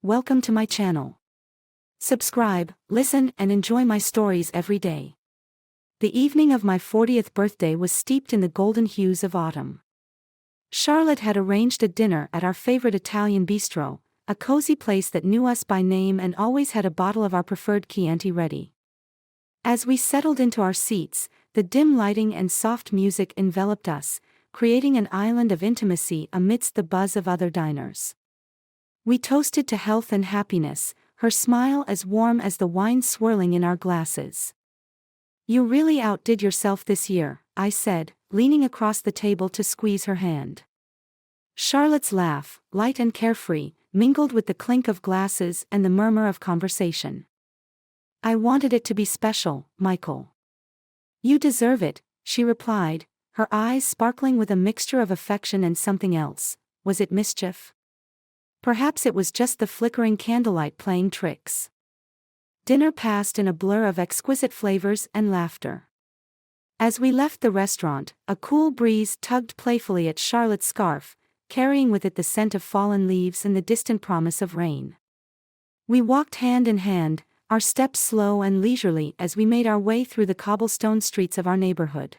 welcome to my channel. Subscribe, listen, and enjoy my stories every day. The evening of my 40th birthday was steeped in the golden hues of autumn. Charlotte had arranged a dinner at our favorite Italian bistro, a cozy place that knew us by name and always had a bottle of our preferred Chianti ready. As we settled into our seats, the dim lighting and soft music enveloped us, creating an island of intimacy amidst the buzz of other diners. We toasted to health and happiness, her smile as warm as the wine swirling in our glasses. "You really outdid yourself this year," I said, leaning across the table to squeeze her hand. Charlotte's laugh, light and carefree, mingled with the clink of glasses and the murmur of conversation. "I wanted it to be special, Michael." "You deserve it," she replied, her eyes sparkling with a mixture of affection and something else. Was it mischief? Perhaps it was just the flickering candlelight playing tricks. Dinner passed in a blur of exquisite flavors and laughter. As we left the restaurant, a cool breeze tugged playfully at Charlotte's scarf, carrying with it the scent of fallen leaves and the distant promise of rain. We walked hand in hand, our steps slow and leisurely as we made our way through the cobblestone streets of our neighborhood.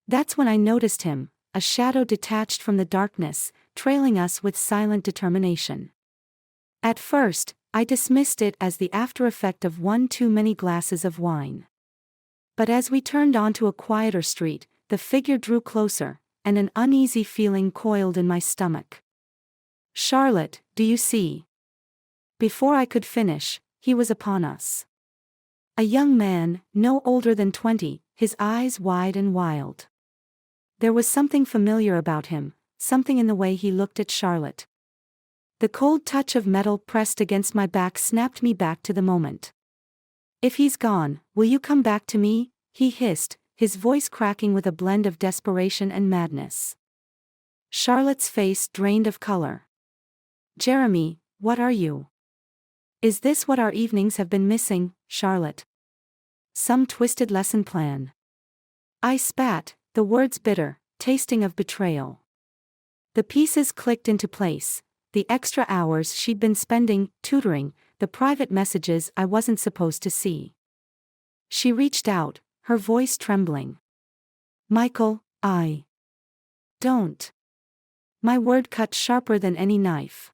That's when I noticed him, a shadow detached from the darkness, trailing us with silent determination. At first, I dismissed it as the after-effect of one too many glasses of wine. But as we turned onto a quieter street, the figure drew closer, and an uneasy feeling coiled in my stomach. "Charlotte, do you see?" Before I could finish, he was upon us. A young man, no older than 20, his eyes wide and wild. There was something familiar about him, something in the way he looked at Charlotte. The cold touch of metal pressed against my back snapped me back to the moment. "If he's gone, will you come back to me?" he hissed, his voice cracking with a blend of desperation and madness. Charlotte's face drained of color. "Jeremy, what are you? Is this what our evenings have been missing, Charlotte? Some twisted lesson plan?" I spat, the words bitter, tasting of betrayal. The pieces clicked into place, the extra hours she'd been spending, tutoring, the private messages I wasn't supposed to see. She reached out, her voice trembling. "Michael, don't." My word cut sharper than any knife.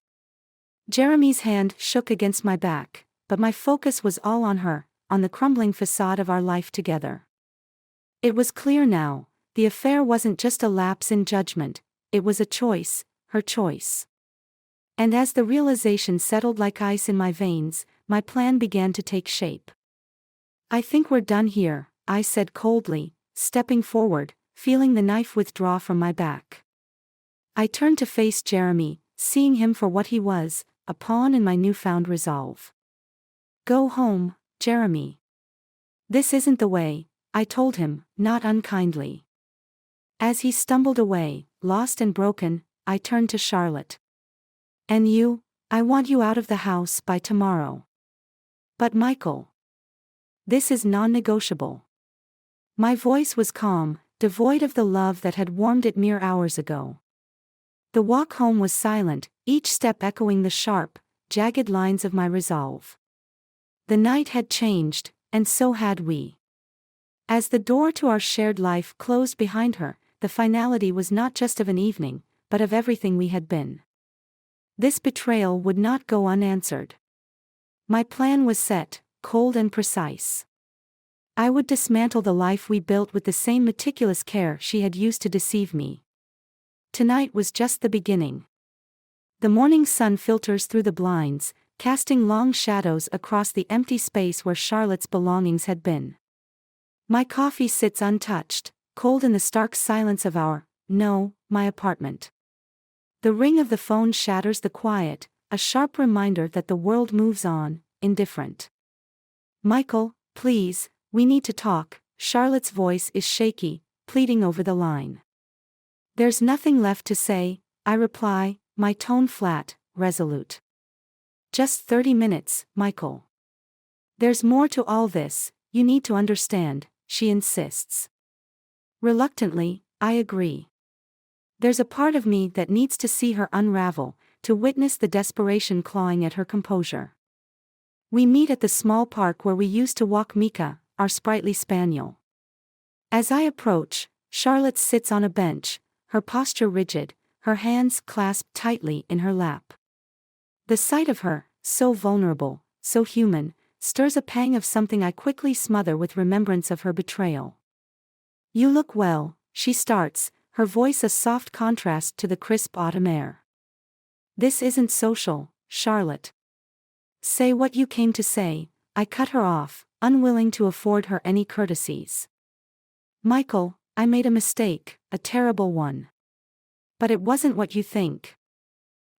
Jeremy's hand shook against my back, but my focus was all on her, on the crumbling facade of our life together. It was clear now, the affair wasn't just a lapse in judgment, it was a choice, her choice. And as the realization settled like ice in my veins, my plan began to take shape. "I think we're done here," I said coldly, stepping forward, feeling the knife withdraw from my back. I turned to face Jeremy, seeing him for what he was, a pawn in my newfound resolve. "Go home, Jeremy. This isn't the way," I told him, not unkindly. As he stumbled away, lost and broken, I turned to Charlotte. "And you, I want you out of the house by tomorrow." "But Michael. This is non-negotiable." My voice was calm, devoid of the love that had warmed it mere hours ago. The walk home was silent, each step echoing the sharp, jagged lines of my resolve. The night had changed, and so had we. As the door to our shared life closed behind her, the finality was not just of an evening, but of everything we had been. This betrayal would not go unanswered. My plan was set, cold and precise. I would dismantle the life we built with the same meticulous care she had used to deceive me. Tonight was just the beginning. The morning sun filters through the blinds, casting long shadows across the empty space where Charlotte's belongings had been. My coffee sits untouched, cold in the stark silence of my apartment. The ring of the phone shatters the quiet, a sharp reminder that the world moves on, indifferent. "Michael, please, we need to talk." Charlotte's voice is shaky, pleading over the line. "There's nothing left to say," I reply, my tone flat, resolute. "Just 30 minutes, Michael. There's more to all this, you need to understand," she insists. Reluctantly, I agree. There's a part of me that needs to see her unravel, to witness the desperation clawing at her composure. We meet at the small park where we used to walk Mika, our sprightly spaniel. As I approach, Charlotte sits on a bench, her posture rigid, her hands clasped tightly in her lap. The sight of her, so vulnerable, so human, stirs a pang of something I quickly smother with remembrance of her betrayal. "You look well," she starts, her voice a soft contrast to the crisp autumn air. "This isn't social, Charlotte." "Say what you came to say," I cut her off, unwilling to afford her any courtesies. "Michael, I made a mistake, a terrible one. But it wasn't what you think.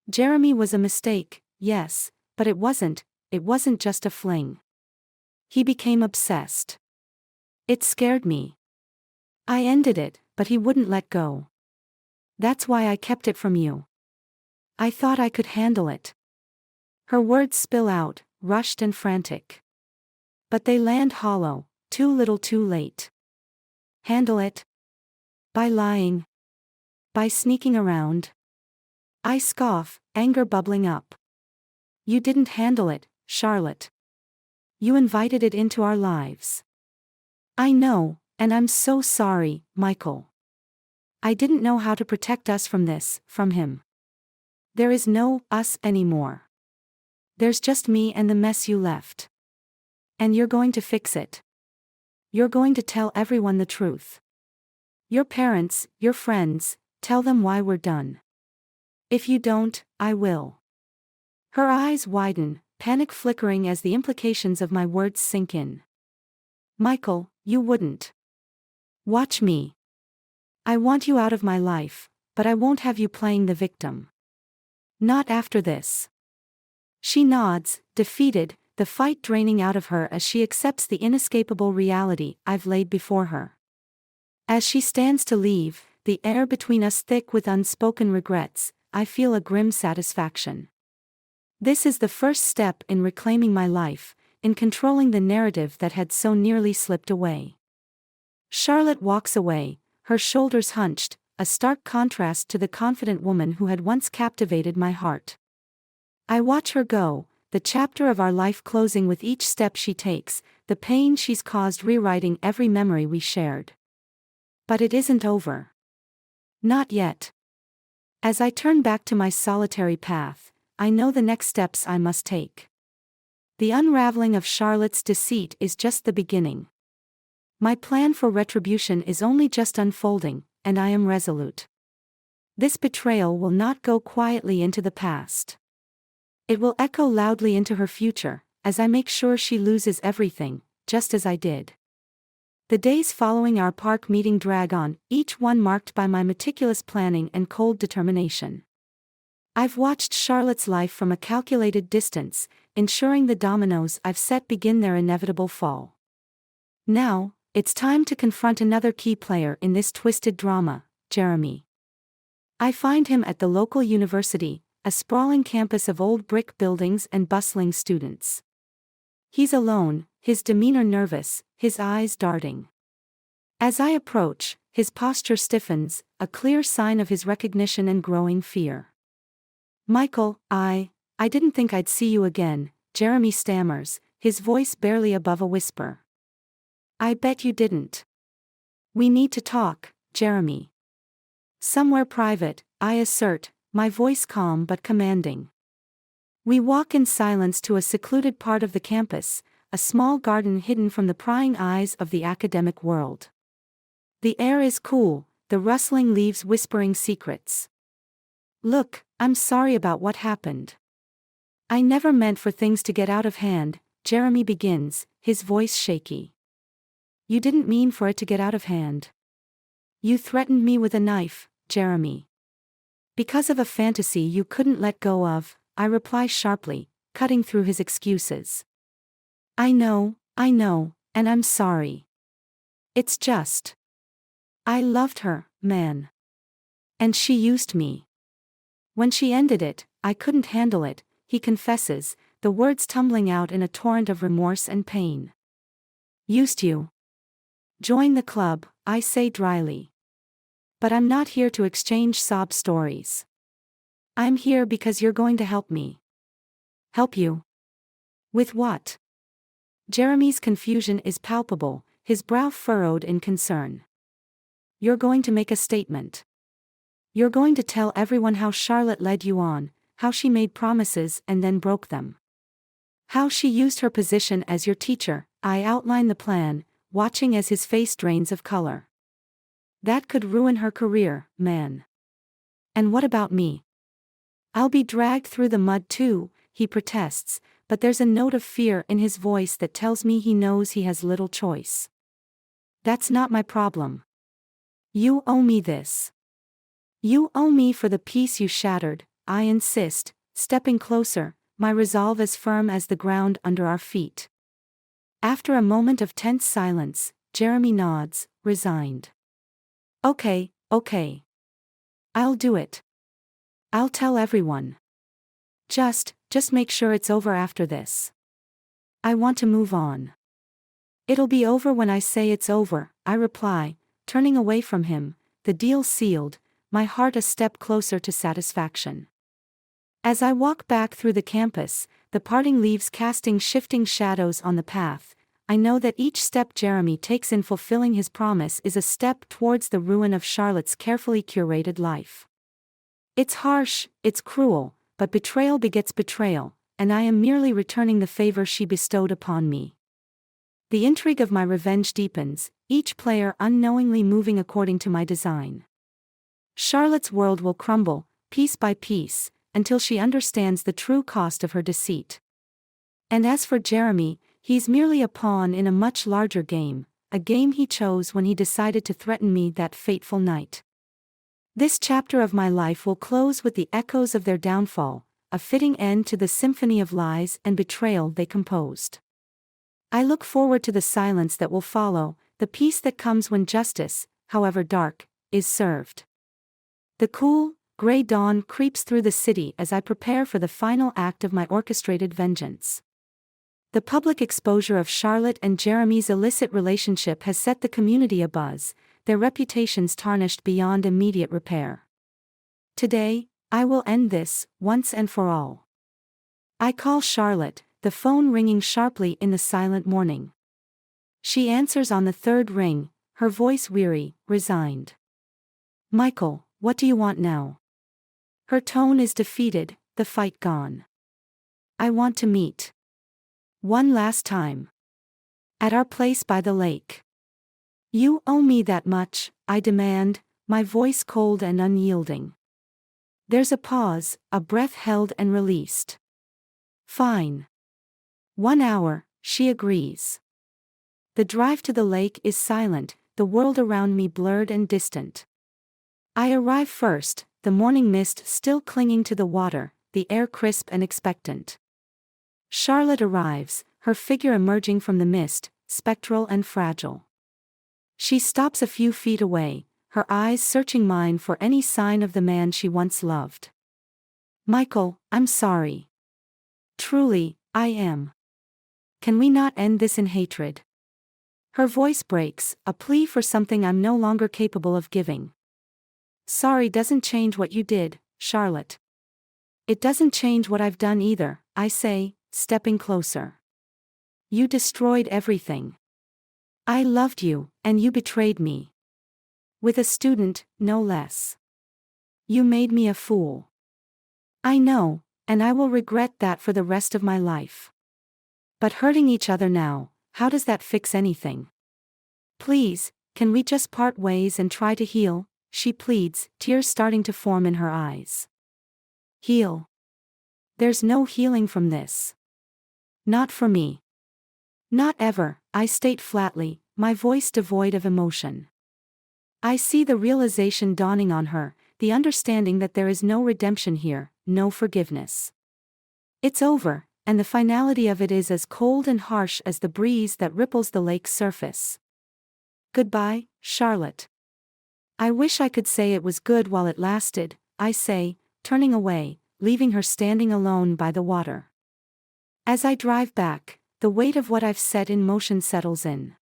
Jeremy was a mistake, yes, but it wasn't just a fling. He became obsessed. It scared me. I ended it, but he wouldn't let go. That's why I kept it from you. I thought I could handle it." Her words spill out, rushed and frantic. But they land hollow, too little too late. Handle it? By lying? By sneaking around? I scoff, anger bubbling up. You didn't handle it, Charlotte. You invited it into our lives. I know, and I'm so sorry, Michael. I didn't know how to protect us from this, from him. There is no us anymore. There's just me and the mess you left. And you're going to fix it. You're going to tell everyone the truth. Your parents, your friends, tell them why we're done. If you don't, I will. Her eyes widen, panic flickering as the implications of my words sink in. Michael, you wouldn't. Watch me. I want you out of my life, but I won't have you playing the victim. Not after this. She nods, defeated, the fight draining out of her as she accepts the inescapable reality I've laid before her. As she stands to leave, the air between us thick with unspoken regrets, I feel a grim satisfaction. This is the first step in reclaiming my life, in controlling the narrative that had so nearly slipped away. Charlotte walks away, her shoulders hunched, a stark contrast to the confident woman who had once captivated my heart. I watch her go, the chapter of our life closing with each step she takes, the pain she's caused rewriting every memory we shared. But it isn't over. Not yet. As I turn back to my solitary path, I know the next steps I must take. The unraveling of Charlotte's deceit is just the beginning. My plan for retribution is only just unfolding, and I am resolute. This betrayal will not go quietly into the past. It will echo loudly into her future, as I make sure she loses everything, just as I did. The days following our park meeting drag on, each one marked by my meticulous planning and cold determination. I've watched Charlotte's life from a calculated distance, ensuring the dominoes I've set begin their inevitable fall. Now, it's time to confront another key player in this twisted drama, Jeremy. I find him at the local university, a sprawling campus of old brick buildings and bustling students. He's alone, his demeanor nervous, his eyes darting. As I approach, his posture stiffens, a clear sign of his recognition and growing fear. Michael, I didn't think I'd see you again, Jeremy stammers, his voice barely above a whisper. I bet you didn't. We need to talk, Jeremy. Somewhere private, I assert, my voice calm but commanding. We walk in silence to a secluded part of the campus, a small garden hidden from the prying eyes of the academic world. The air is cool, the rustling leaves whispering secrets. Look, I'm sorry about what happened. I never meant for things to get out of hand, Jeremy begins, his voice shaky. You didn't mean for it to get out of hand. You threatened me with a knife, Jeremy. Because of a fantasy you couldn't let go of, I reply sharply, cutting through his excuses. I know, and I'm sorry. It's just. I loved her, man. And she used me. When she ended it, I couldn't handle it, he confesses, the words tumbling out in a torrent of remorse and pain. Used you. Join the club, I say dryly. But I'm not here to exchange sob stories. I'm here because you're going to help me. Help you? With what? Jeremy's confusion is palpable, his brow furrowed in concern. You're going to make a statement. You're going to tell everyone how Charlotte led you on, how she made promises and then broke them. How she used her position as your teacher. I outline the plan, watching as his face drains of color. That could ruin her career, man. And what about me? I'll be dragged through the mud too, he protests, but there's a note of fear in his voice that tells me he knows he has little choice. That's not my problem. You owe me this. You owe me for the peace you shattered, I insist, stepping closer, my resolve as firm as the ground under our feet. After a moment of tense silence, Jeremy nods, resigned. Okay. I'll do it. I'll tell everyone. Just make sure it's over after this. I want to move on. It'll be over when I say it's over, I reply, turning away from him, the deal sealed, my heart a step closer to satisfaction. As I walk back through the campus, the parting leaves casting shifting shadows on the path, I know that each step Jeremy takes in fulfilling his promise is a step towards the ruin of Charlotte's carefully curated life. It's harsh, it's cruel, but betrayal begets betrayal, and I am merely returning the favor she bestowed upon me. The intrigue of my revenge deepens, each player unknowingly moving according to my design. Charlotte's world will crumble, piece by piece, until she understands the true cost of her deceit. And as for Jeremy, he's merely a pawn in a much larger game, a game he chose when he decided to threaten me that fateful night. This chapter of my life will close with the echoes of their downfall, a fitting end to the symphony of lies and betrayal they composed. I look forward to the silence that will follow, the peace that comes when justice, however dark, is served. The cool, gray dawn creeps through the city as I prepare for the final act of my orchestrated vengeance. The public exposure of Charlotte and Jeremy's illicit relationship has set the community abuzz, their reputations tarnished beyond immediate repair. Today, I will end this, once and for all. I call Charlotte, the phone ringing sharply in the silent morning. She answers on the third ring, her voice weary, resigned. Michael, what do you want now? Her tone is defeated, the fight gone. I want to meet. One last time. At our place by the lake. You owe me that much, I demand, my voice cold and unyielding. There's a pause, a breath held and released. Fine. 1 hour, she agrees. The drive to the lake is silent, the world around me blurred and distant. I arrive first, the morning mist still clinging to the water, the air crisp and expectant. Charlotte arrives, her figure emerging from the mist, spectral and fragile. She stops a few feet away, her eyes searching mine for any sign of the man she once loved. Michael, I'm sorry. Truly, I am. Can we not end this in hatred? Her voice breaks, a plea for something I'm no longer capable of giving. Sorry doesn't change what you did, Charlotte. It doesn't change what I've done either, I say, stepping closer. You destroyed everything. I loved you, and you betrayed me. With a student, no less. You made me a fool. I know, and I will regret that for the rest of my life. But hurting each other now, how does that fix anything? Please, can we just part ways and try to heal? She pleads, tears starting to form in her eyes. Heal. There's no healing from this. Not for me. Not ever, I state flatly, my voice devoid of emotion. I see the realization dawning on her, the understanding that there is no redemption here, no forgiveness. It's over, and the finality of it is as cold and harsh as the breeze that ripples the lake's surface. Goodbye, Charlotte. I wish I could say it was good while it lasted, I say, turning away, leaving her standing alone by the water. As I drive back, the weight of what I've set in motion settles in.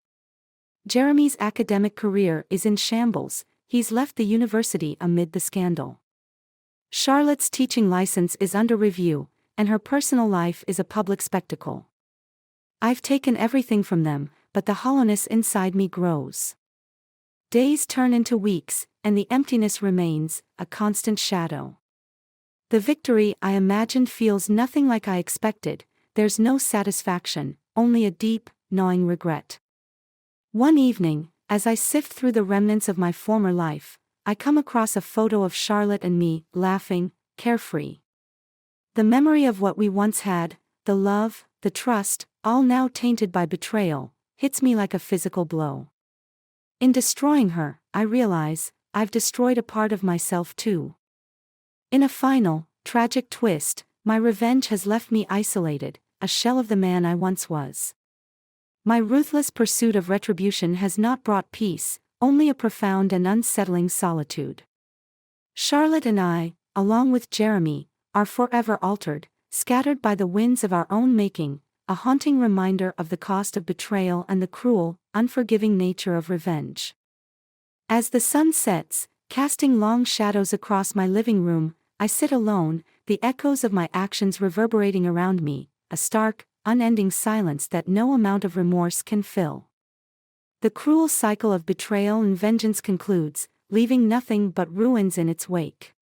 Jeremy's academic career is in shambles, he's left the university amid the scandal. Charlotte's teaching license is under review, and her personal life is a public spectacle. I've taken everything from them, but the hollowness inside me grows. Days turn into weeks, and the emptiness remains, a constant shadow. The victory I imagined feels nothing like I expected. There's no satisfaction, only a deep, gnawing regret. One evening, as I sift through the remnants of my former life, I come across a photo of Charlotte and me, laughing, carefree. The memory of what we once had, the love, the trust, all now tainted by betrayal, hits me like a physical blow. In destroying her, I realize, I've destroyed a part of myself too. In a final, tragic twist, my revenge has left me isolated, a shell of the man I once was. My ruthless pursuit of retribution has not brought peace, only a profound and unsettling solitude. Charlotte and I, along with Jeremy, are forever altered, scattered by the winds of our own making, a haunting reminder of the cost of betrayal and the cruel, unforgiving nature of revenge. As the sun sets, casting long shadows across my living room, I sit alone, the echoes of my actions reverberating around me, a stark, unending silence that no amount of remorse can fill. The cruel cycle of betrayal and vengeance concludes, leaving nothing but ruins in its wake.